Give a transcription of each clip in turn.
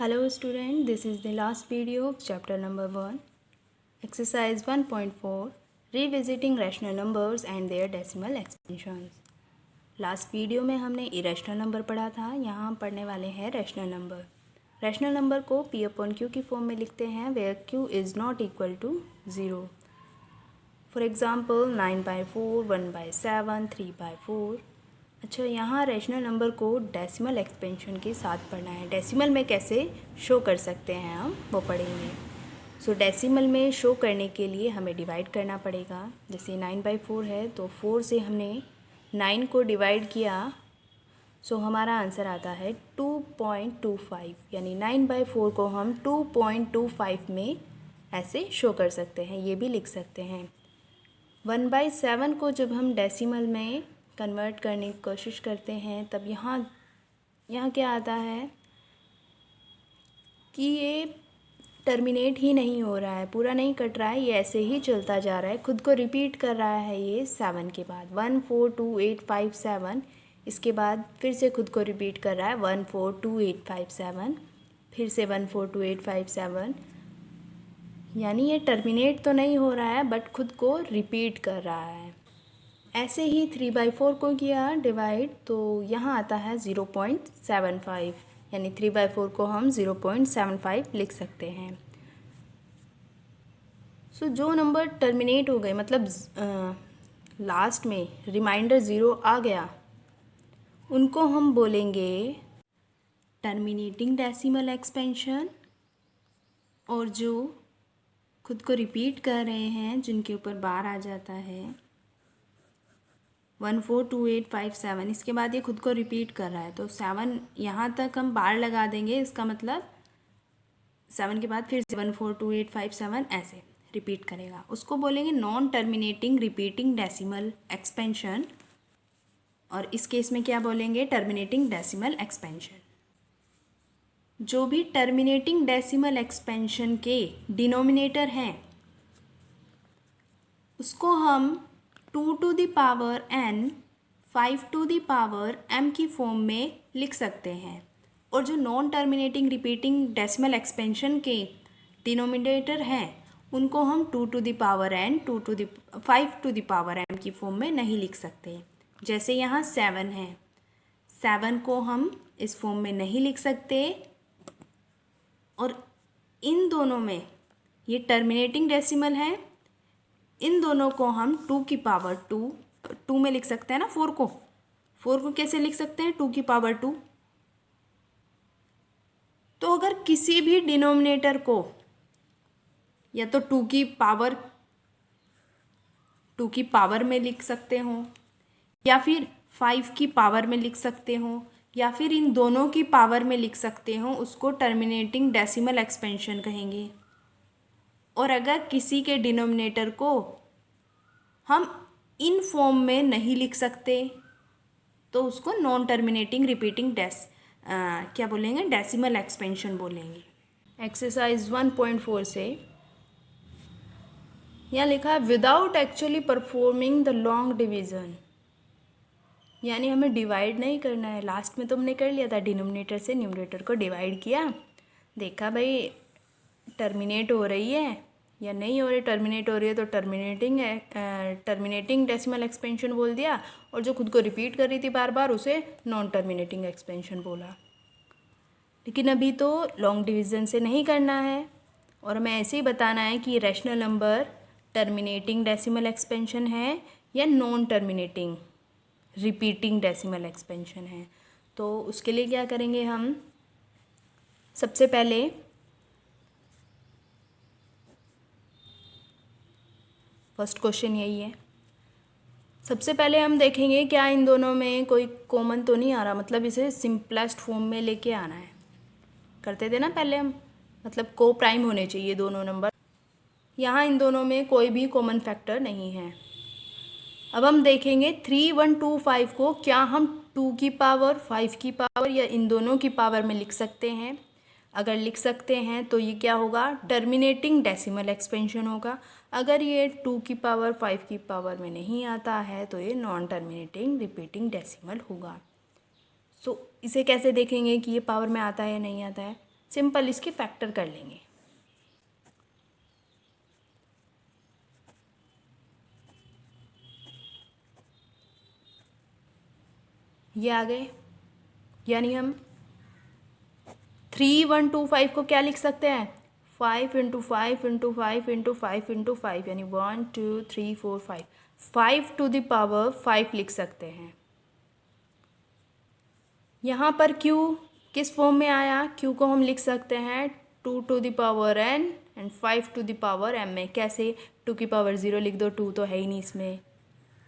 Hello student, this is the last video of chapter number 1, exercise 1.4, revisiting rational numbers and their decimal expansions. Last video में हमने irrational number पढ़ा था, यहाँ हम पढ़ने वाले हैं रैशनल नंबर। रैशनल नंबर को P अपॉन Q की फॉर्म में लिखते हैं where Q is not equal to 0। For example 9/4, 1/7, 3/4। अच्छा, यहाँ रैशनल नंबर को डेसिमल एक्सपेंशन के साथ पढ़ना है। डेसिमल में कैसे शो कर सकते हैं हम वो पढ़ेंगे। सो डेसिमल में शो करने के लिए हमें डिवाइड करना पड़ेगा। जैसे 9/4 है तो 4 से हमने 9 को डिवाइड किया, सो हमारा आंसर आता है 2.25। यानी 9/4 को हम 2.25 में ऐसे शो कर सकते हैं, ये भी लिख सकते हैं। 1/7 को जब हम डेसिमल में कन्वर्ट करने की कोशिश करते हैं तब यहाँ क्या आता है कि ये टर्मिनेट ही नहीं हो रहा है, पूरा नहीं कट रहा है, ये ऐसे ही चलता जा रहा है, खुद को रिपीट कर रहा है। ये 7 के बाद 1 4 2 8 5 7, इसके बाद फिर से खुद को रिपीट कर रहा है 1 4 2 8 5 7, फिर से 1 4 2 8 5 7। यानी ये टर्मिनेट तो नहीं हो रहा है बट खुद को रिपीट कर रहा है। ऐसे ही 3/4 को किया डिवाइड तो यहाँ आता है 0.75। यानी 3/4 को हम 0.75 लिख सकते हैं। सो जो नंबर टर्मिनेट हो गए, मतलब लास्ट में रिमाइंडर 0 आ गया, उनको हम बोलेंगे टर्मिनेटिंग डेसिमल एक्सपेंशन। और जो खुद को रिपीट कर रहे हैं, जिनके ऊपर बार आ जाता है 1 4 2 8 5 7, इसके बाद ये खुद को रिपीट कर रहा है तो 7 यहाँ तक हम बार लगा देंगे। इसका मतलब 7 के बाद फिर से 1 4 2 8 5 7 ऐसे रिपीट करेगा। उसको बोलेंगे non terminating repeating decimal expansion. और इस केस में क्या बोलेंगे? Terminating decimal expansion. जो भी टर्मिनेटिंग डेसिमल एक्सपेंशन के डिनोमिनेटर हैं उसको हम 2 to the power n, 5 to the power m की फॉर्म में लिख सकते हैं। और जो non terminating repeating decimal expansion के डिनोमिनेटर हैं उनको हम 2 to the power n, 5 to the power m की फॉर्म में नहीं लिख सकते। जैसे यहाँ 7 है, 7 को हम इस फॉर्म में नहीं लिख सकते। और इन दोनों में ये टर्मिनेटिंग डेसिमल है, इन दोनों को हम 2 की पावर 2 में लिख सकते हैं ना। 4 को कैसे लिख सकते हैं? 2 की पावर 2। तो अगर किसी भी डिनोमिनेटर को या तो 2 की पावर में लिख सकते हो, या फिर 5 की पावर में लिख सकते हो, या फिर इन दोनों की पावर में लिख सकते हो, उसको टर्मिनेटिंग डेसिमल एक्सपेंशन कहेंगे। और अगर किसी के डिनोमिनेटर को हम इन फॉर्म में नहीं लिख सकते तो उसको नॉन टर्मिनेटिंग रिपीटिंग क्या बोलेंगे? डेसिमल एक्सपेंशन बोलेंगे। एक्सरसाइज 1.4 से यहाँ लिखा है without actually performing the long division. यानी हमें डिवाइड नहीं करना है। लास्ट में तो हमने कर लिया था, डिनोमिनेटर से न्यूमरेटर को डिवाइड किया, देखा भाई टर्मिनेट हो रही है या नहीं हो रही। टर्मिनेट हो रही है तो टर्मिनेटिंग डेसिमल एक्सपेंशन बोल दिया, और जो खुद को रिपीट कर रही थी बार बार उसे नॉन टर्मिनेटिंग एक्सपेंशन बोला। लेकिन अभी तो लॉन्ग डिवीज़न से नहीं करना है, और हमें ऐसे ही बताना है कि rational number terminating decimal expansion है या non terminating repeating decimal expansion है। तो उसके लिए क्या करेंगे हम? सबसे पहले फर्स्ट क्वेश्चन यही है। सबसे पहले हम देखेंगे क्या इन दोनों में कोई कॉमन तो नहीं आ रहा, मतलब इसे सिंपलेस्ट फॉर्म में लेके आना है। करते थे ना पहले हम, मतलब को प्राइम होने चाहिए दोनों नंबर। यहाँ इन दोनों में कोई भी कॉमन फैक्टर नहीं है। अब हम देखेंगे 3 1 2 5 को क्या हम 2 की पावर 5 की पावर या इन दोनों की पावर में लिख सकते हैं। अगर लिख सकते हैं तो ये क्या होगा? टर्मिनेटिंग डेसिमल एक्सपेंशन होगा। अगर ये 2 की पावर 5 की पावर में नहीं आता है तो ये नॉन टर्मिनेटिंग रिपीटिंग डेसिमल होगा। सो इसे कैसे देखेंगे कि ये पावर में आता है या नहीं आता है? सिंपल इसके फैक्टर कर लेंगे। ये आ गए, यानी हम 3125 को क्या लिख सकते हैं, 5 × 5 × 5 × 5 × 5, यानी 1 2 3 4 5, 5 टू द पावर 5 लिख सकते हैं। यहाँ पर q किस फॉर्म में आया, q को हम लिख सकते हैं 2 to the power n and 5 to the power m में। कैसे, 2 की पावर 0 लिख दो, 2 तो है ही नहीं इसमें,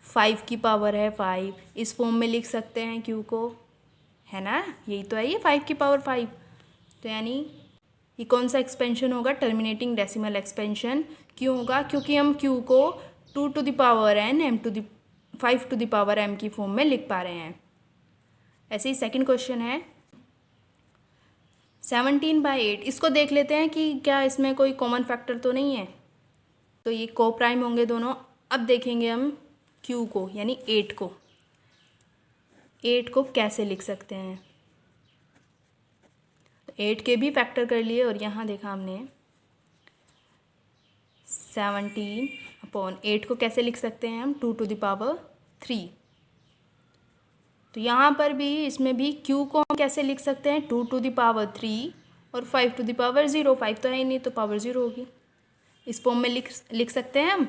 5 की पावर है 5, इस फॉर्म में लिख सकते हैं q को, है ना, यही तो है ये 5 की पावर 5। तो यानी ये कौन सा एक्सपेंशन होगा, टर्मिनेटिंग डेसिमल एक्सपेंशन। क्यों होगा, क्योंकि हम q को 2 to the power n m to the 5 to the power m की फॉर्म में लिख पा रहे हैं। ऐसे ही सेकंड क्वेश्चन है 17/8, इसको देख लेते हैं कि क्या इसमें कोई कॉमन फैक्टर तो नहीं है। तो ये को प्राइम होंगे दोनों। अब देखेंगे हम q को, यानी 8 को कैसे लिख सकते हैं। 8 के भी फैक्टर कर लिए, और यहाँ देखा हमने 17/8 को कैसे लिख सकते हैं हम, 2 टू द पावर 3। तो यहाँ पर भी, इसमें भी q को हम कैसे लिख सकते हैं, 2 टू द पावर 3 और 5 टू द पावर 0, 5 तो है ही नहीं तो पावर 0 होगी, इस फॉर्म में लिख सकते हैं हम।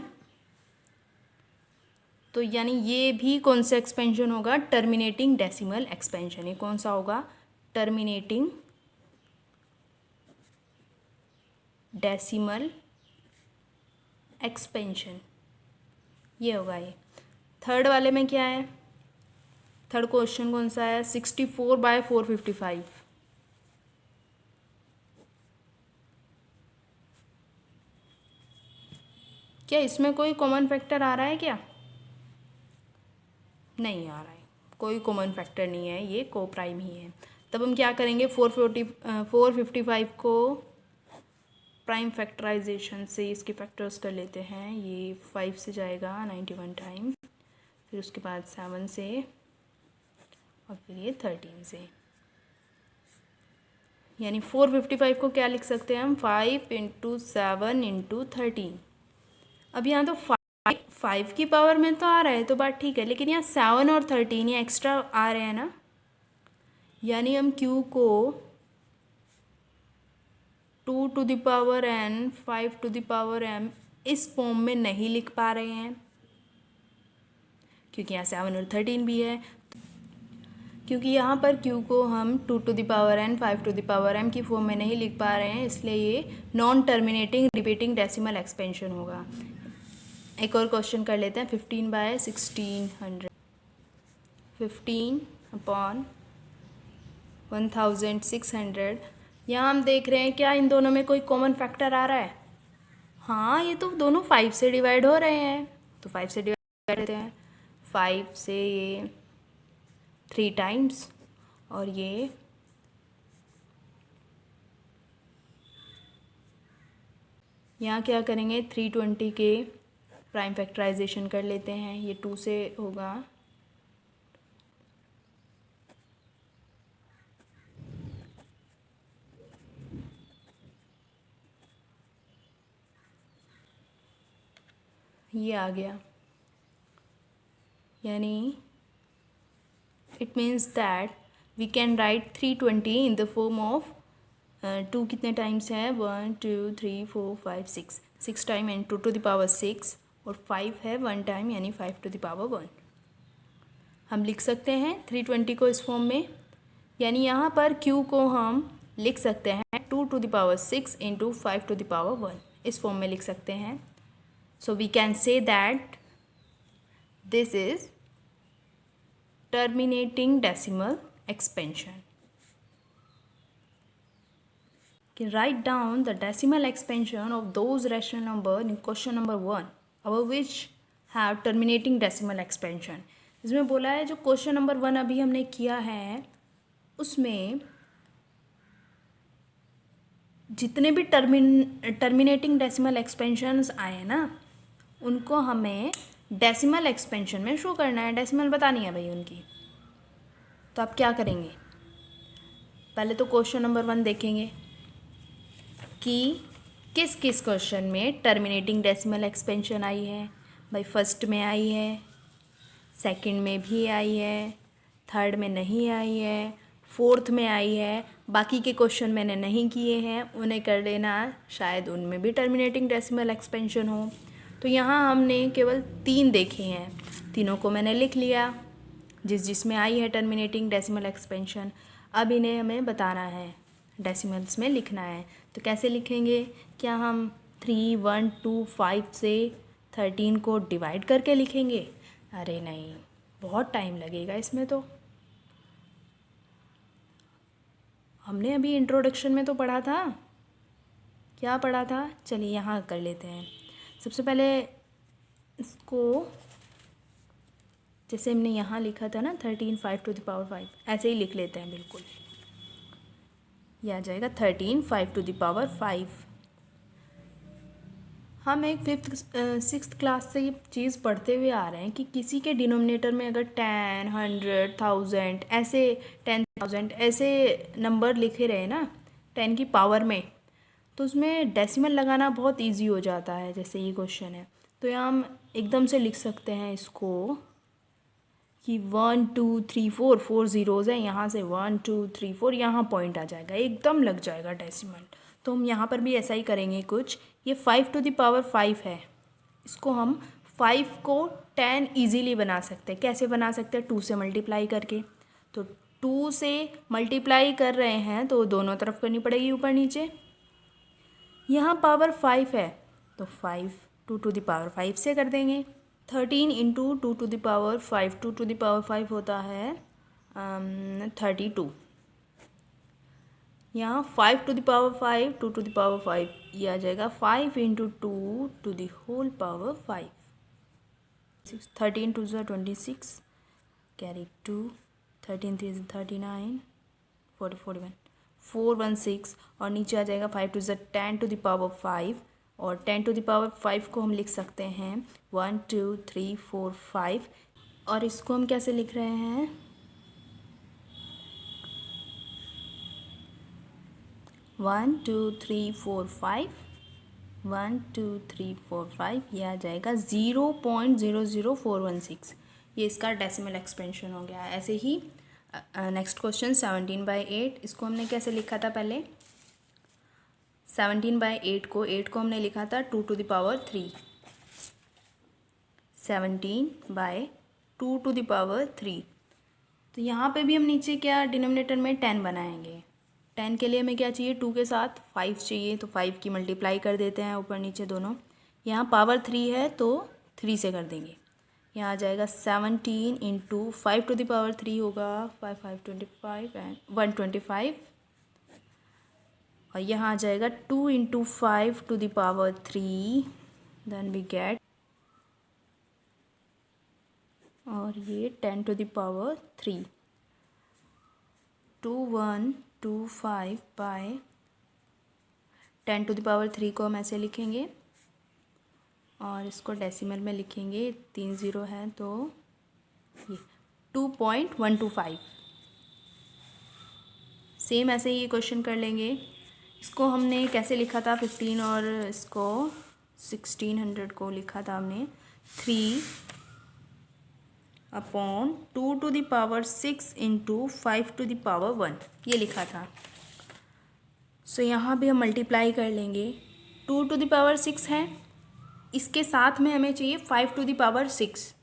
तो यानी ये भी कौन सा एक्सपेंशन होगा, टर्मिनेटिंग डेसिमल एक्सपेंशन। ये कौन सा होगा, टर्मिनेटिंग डेसिमल एक्सपेंशन, ये होगा। ये थर्ड वाले में क्या है, थर्ड क्वेश्चन कौन सा है, 64/455। क्या इसमें कोई कॉमन फैक्टर आ रहा है क्या, नहीं आ रहा है, कोई कॉमन फैक्टर नहीं है, ये को प्राइम ही है। तब हम क्या करेंगे, 455 को प्राइम फैक्टराइजेशन से इसके फैक्टर्स कर लेते हैं। ये 5 से जाएगा 91 टाइम, फिर उसके बाद 7 से, और फिर ये 13 से, यानी 455 को क्या लिख सकते हैं हम, 5 × 7 × 13। अब यहाँ तो 5 की पावर में तो आ रहा है तो बात ठीक है, लेकिन यहाँ 7 और 13 ये एक्स्ट्रा आ रहे हैं ना, यानी हम q को 2 to the power n 5 to the power m इस फॉर्म में नहीं लिख पा रहे हैं, क्योंकि यहाँ 7 और 13 भी है। क्योंकि यहाँ पर q को हम 2 to the power n 5 to the power m की फॉर्म में नहीं लिख पा रहे हैं, इसलिए ये non terminating repeating decimal expansion होगा। एक और क्वेश्चन कर लेते हैं, 15/1600, 15/1600। यहाँ हम देख रहे हैं क्या इन दोनों में कोई कॉमन फैक्टर आ रहा है, हाँ ये तो दोनों 5 से डिवाइड हो रहे हैं, तो 5 से डिवाइड करते हैं, 5 से ये 3 टाइम्स, और ये यहाँ क्या करेंगे, 320 के प्राइम फैक्टराइजेशन कर लेते हैं। ये 2 से होगा, ये आ गया, यानी it means that we can write 320 in the form of 2 कितने टाइम्स है, 1 2 3 4 5 6 time and 2 to the power 6, और 5 है 1 टाइम, यानी 5 टू द पावर 1। हम लिख सकते हैं 320 को इस फॉर्म में, यानी यहाँ पर q को हम लिख सकते हैं 2 to the power 6 × 5 to the power 1, इस फॉर्म में लिख सकते हैं। So we can say that this is terminating decimal expansion. Write down the decimal expansion of those rational number in question number 1 above which have terminating decimal expansion। इसमें बोला है जो question number 1 अभी हमने किया है उसमें जितने भी टर्मिनेटिंग डेसिमल एक्सपेंशंस आए हैं ना, उनको हमें डेसिमल एक्सपेंशन में शो करना है, डेसिमल बतानी है भाई उनकी। तो आप क्या करेंगे, पहले तो क्वेश्चन नंबर 1 देखेंगे, कि किस किस क्वेश्चन में टर्मिनेटिंग डेसिमल एक्सपेंशन आई है। भाई फर्स्ट में आई है, सेकंड में भी आई है, थर्ड में नहीं आई है, फोर्थ में आई है। बाकी के क्वेश्चन मैंने नहीं किए हैं, उन्हें कर लेना, शायद उनमें भी टर्मिनेटिंग डेसिमल एक्सपेंशन हो। तो यहाँ हमने केवल 3 देखे हैं, तीनों को मैंने लिख लिया जिसमें आई है टर्मिनेटिंग डेसिमल एक्सपेंशन। अब इन्हें हमें बताना है, डेसिमल्स में लिखना है। तो कैसे लिखेंगे? क्या हम 3, 1, 2, 5 से 13 को डिवाइड करके लिखेंगे? अरे नहीं, बहुत टाइम लगेगा इसमें। तो हमने अभी इंट्रोडक्शन में तो पढ़ा था, क्या पढ़ा था? चलिए यहाँ कर लेते हैं। सबसे पहले इसको, जैसे हमने यहाँ लिखा था ना 13 5 टू द पावर 5, ऐसे ही लिख लेते हैं बिल्कुल। यह आ जाएगा 13 5 टू द पावर 5। हम एक 5th 6th क्लास से ये चीज़ पढ़ते हुए आ रहे हैं कि किसी के डिनोमिनेटर में अगर 10, 100, 1000 ऐसे 10,000 ऐसे नंबर लिखे रहे ना 10 की पावर में, तो उसमें डेसिमल लगाना बहुत इजी हो जाता है। जैसे ये क्वेश्चन है, तो यहाँ हम एकदम से लिख सकते हैं इसको कि 1 2 3 4, 4 ज़ीरोज़ हैं, यहाँ से 1 2 3 4 यहाँ पॉइंट आ जाएगा, एकदम लग जाएगा डेसिमल। तो हम यहाँ पर भी ऐसा ही करेंगे कुछ। ये 5 टू द पावर 5 है, इसको हम 5 को 10 ईजीली बना सकते हैं। कैसे बना सकते हैं? 2 से मल्टीप्लाई करके। तो 2 से मल्टीप्लाई कर रहे हैं तो दोनों तरफ करनी पड़ेगी, ऊपर नीचे। यहाँ पावर 5 है तो 5 2 टू द पावर 5 से कर देंगे। 13 into 2 to the power 5, 2 to the power 5 होता है 32। यहाँ 5 to the power 5, 2 to the power 5, ये आ जाएगा 5 into 2 to the whole power 5। 13 2 ज़ा 26, कैरी 2, 13 3 ज़ा 39, 40 41, 416, और नीचे आ जाएगा 5 2 ज़ा 10 टू द पावर 5, और 10 टू द पावर 5 को हम लिख सकते हैं 1 2 3 4 5। और इसको हम कैसे लिख रहे हैं? 1 2 3 4 5, 1 2 3 4 5, ये आ जाएगा 0.00416। ये इसका डेसिमल एक्सपेंशन हो गया। ऐसे ही नेक्स्ट क्वेश्चन 17/8, इसको हमने कैसे लिखा था? पहले 17/8 को, 8 को हमने लिखा था 2 to the power 3, 17/2 to the power 3। तो यहाँ पे भी हम नीचे क्या डिनोमिनेटर में 10 बनाएंगे। 10 के लिए हमें क्या चाहिए? 2 के साथ 5 चाहिए, तो 5 की मल्टीप्लाई कर देते हैं ऊपर नीचे दोनों। यहाँ पावर 3 है तो 3 से कर देंगे। यहाँ आ जाएगा 17 इंटू 5 टू द पावर 3 होगा 5 5 25 एंड 125, और यहाँ आ जाएगा 2 into 5 to the power 3, then we get, और ये 10 to the power 3, 2125 by 10 to the power 3 को हम ऐसे लिखेंगे, और इसको डेसिमल में लिखेंगे, 3 ज़ीरो है तो ये 2.125। सेम ऐसे ही ये क्वेश्चन कर लेंगे। इसको हमने कैसे लिखा था? 15, और इसको 1600 को लिखा था हमने 3/2 to the power 6 into 5 to the power 1, ये लिखा था। सो यहाँ भी हम मल्टीप्लाई कर लेंगे। 2 टू द पावर 6 है, इसके साथ में हमें चाहिए 5 टू द पावर 6,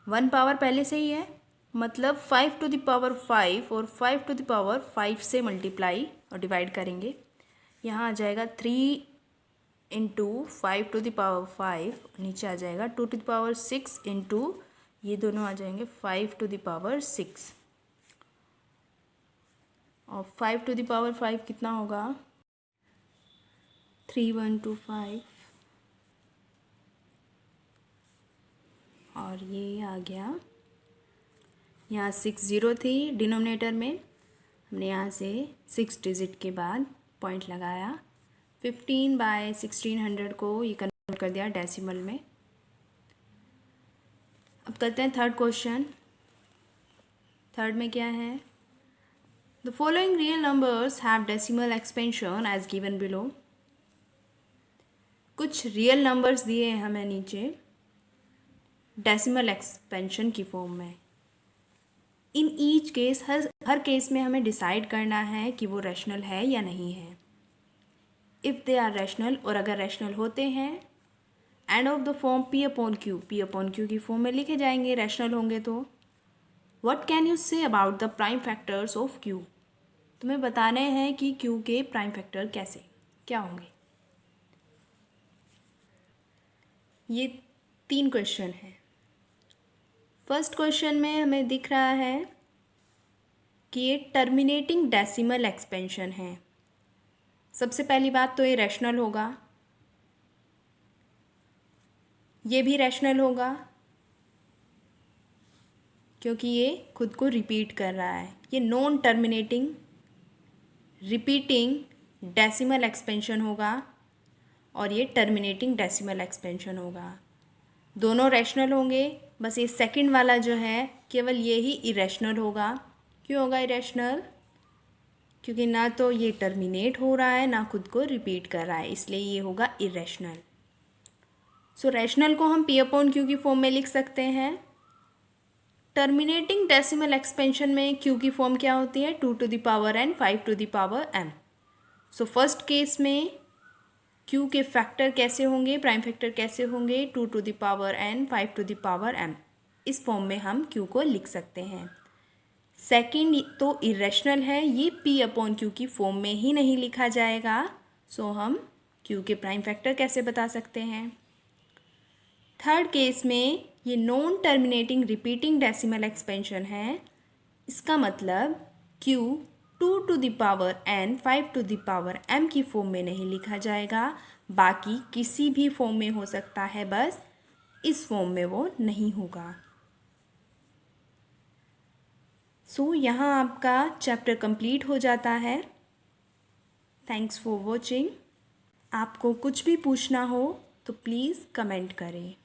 1 पावर पहले से ही है, मतलब 5 टू द पावर 5 और 5 टू द पावर 5 से मल्टीप्लाई और डिवाइड करेंगे। यहाँ आ जाएगा 3 इंटू 5 टू द पावर 5, नीचे आ जाएगा 2 टू द पावर 6 इंटू, ये दोनों आ जाएंगे 5 टू द पावर 6, और 5 टू द पावर 5 कितना होगा? 3125, और ये आ गया। यहाँ 6 ज़ीरो थी डिनोमिनेटर में, हमने यहाँ से 6 डिजिट के बाद पॉइंट लगाया। 15/1600 को ये कन्वर्ट कर दिया डेसिमल में। अब करते हैं थर्ड क्वेश्चन। थर्ड में क्या है? The following real numbers have decimal expansion as given below. कुछ रियल नंबर्स दिए हैं हमें नीचे डेसिमल एक्सपेंशन की फॉर्म में। इन ईच केस हर केस में हमें डिसाइड करना है कि वो रैशनल है या नहीं है। इफ़ दे आर रैशनल, और अगर रैशनल होते हैं, end of the form P upon Q की फॉर्म में लिखे जाएंगे रैशनल होंगे तो। What can you say about the prime factors of Q? तुम्हें बताने हैं कि क्यू के प्राइम फैक्टर क्या होंगे। ये 3 क्वेश्चन हैं। फर्स्ट क्वेश्चन में हमें दिख रहा है कि ये टर्मिनेटिंग डेसिमल एक्सपेंशन है। सबसे पहली बात तो ये रैशनल होगा, ये भी रैशनल होगा क्योंकि ये खुद को रिपीट कर रहा है। ये non terminating repeating decimal expansion होगा और ये टर्मिनेटिंग डेसिमल एक्सपेंशन होगा। दोनों रैशनल होंगे, बस ये सेकंड वाला जो है केवल ये ही इरेशनल होगा। क्यों होगा इरेशनल? क्योंकि ना तो ये टर्मिनेट हो रहा है ना खुद को रिपीट कर रहा है, इसलिए ये होगा इरेशनल। सो रैशनल को हम पी अपॉन क्यू की फॉर्म में लिख सकते हैं। टर्मिनेटिंग डेसिमल एक्सपेंशन में क्यू की फॉर्म क्या होती है? 2 to the power n 5 to the power m। So first case में क्यू के फैक्टर कैसे होंगे, प्राइम फैक्टर कैसे होंगे? 2 to the power n 5 to the power m। इस फॉर्म में हम क्यू को लिख सकते हैं। सेकंड तो इरेशनल है, ये पी अपॉन क्यू की फॉर्म में ही नहीं लिखा जाएगा। सो हम क्यू के प्राइम फैक्टर कैसे बता सकते हैं? थर्ड केस में ये non terminating repeating decimal expansion है। इसका मतलब Q 2 to the power n 5 to the power m की फॉर्म में नहीं लिखा जाएगा, बाकी किसी भी फॉर्म में हो सकता है, बस इस फॉर्म में वो नहीं होगा। सो यहाँ आपका चैप्टर कंप्लीट हो जाता है। Thanks for watching. आपको कुछ भी पूछना हो तो प्लीज़ कमेंट करें।